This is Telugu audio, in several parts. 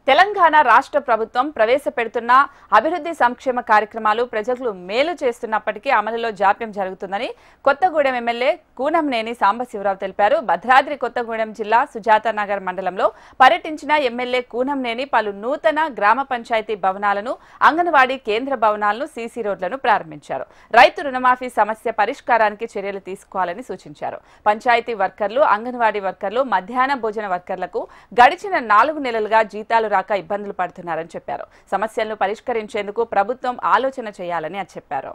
తెలంగాణ రాష్ట్ర ప్రభుత్వం ప్రవేశపెడుతున్న అభివృద్ధి సంక్షేమ కార్యక్రమాలు ప్రజలకు మేలు చేస్తున్నప్పటికీ అమలులో జాప్యం జరుగుతుందని కొత్తగూడెం ఎమ్మెల్యే కూనంనేని సాంబశివరావు తెలిపారు. భద్రాద్రి కొత్తగూడెం జిల్లా సుజాతానగర్ మండలంలో పర్యటించిన ఎమ్మెల్యే కూనంనేని పలు నూతన గ్రామ పంచాయతీ భవనాలను, అంగన్వాడీ కేంద్ర భవనాలను, సీసీ రోడ్లను ప్రారంభించారు. రైతు రుణమాఫీ సమస్య పరిష్కారానికి చర్యలు తీసుకోవాలని సూచించారు. పంచాయతీ వర్కర్లు, అంగన్వాడీ వర్కర్లు, మధ్యాహ్న భోజన వర్కర్లకు గడిచిన 4 నెలలుగా జీతాలు రాక ఇబ్బందులు పడుతున్నారని చెప్పారు. సమస్యలను పరిష్కరించేందుకు ప్రభుత్వం ఆలోచన చేయాలని చెప్పారు.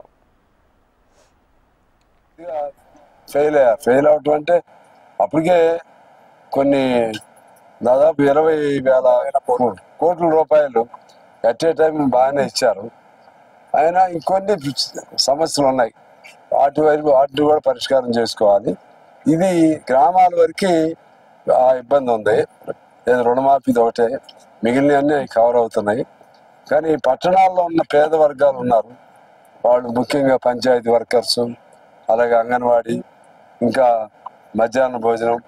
ఫెయిల్ అవటం అంటే అప్పటికే కొన్ని దాదాపు 20,000 కోట్ల రూపాయలు ఎట్ ఏ టైం బాగానే ఇచ్చారు. అయినా ఇంకొన్ని సమస్యలు ఉన్నాయి. వాటిని కూడా పరిష్కారం చేసుకోవాలి. ఇది గ్రామాల వరకు ఇబ్బంది ఉంది. రుణమాఫీది ఒకటే, మిగిలినవన్నీ కవర్ అవుతున్నాయి. కానీ పట్టణాల్లో ఉన్న పేద వర్గాలు ఉన్నారు. వాళ్ళు ముఖ్యంగా పంచాయతీ వర్కర్స్, అలాగే అంగన్వాడీ, ఇంకా మధ్యాహ్న భోజనం,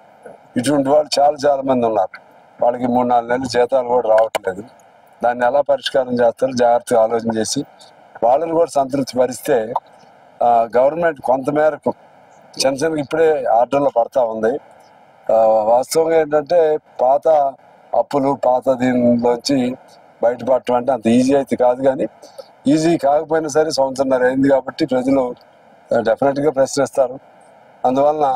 ఇటువంటి వాళ్ళు చాలా మంది ఉన్నారు. వాళ్ళకి 3-4 నెలలు జీతాలు కూడా రావట్లేదు. దాన్ని ఎలా పరిష్కారం చేస్తారో జాగ్రత్తగా ఆలోచన చేసి వాళ్ళని కూడా సంతృప్తి పరిస్తే గవర్నమెంట్ కొంతమేరకు చిన్న ఇప్పుడే ఆర్డర్లో పడతా ఉంది. వాస్తవంగా ఏంటంటే పాత అప్పులు, పాత దీనిలోంచి బయటపడటం అంటే అంత ఈజీ అయితే కాదు. కానీ ఈజీ కాకపోయినా సరే 1.5 సంవత్సరం అయింది కాబట్టి ప్రజలు డెఫినెట్గా ప్రశ్నిస్తారు. అందువలన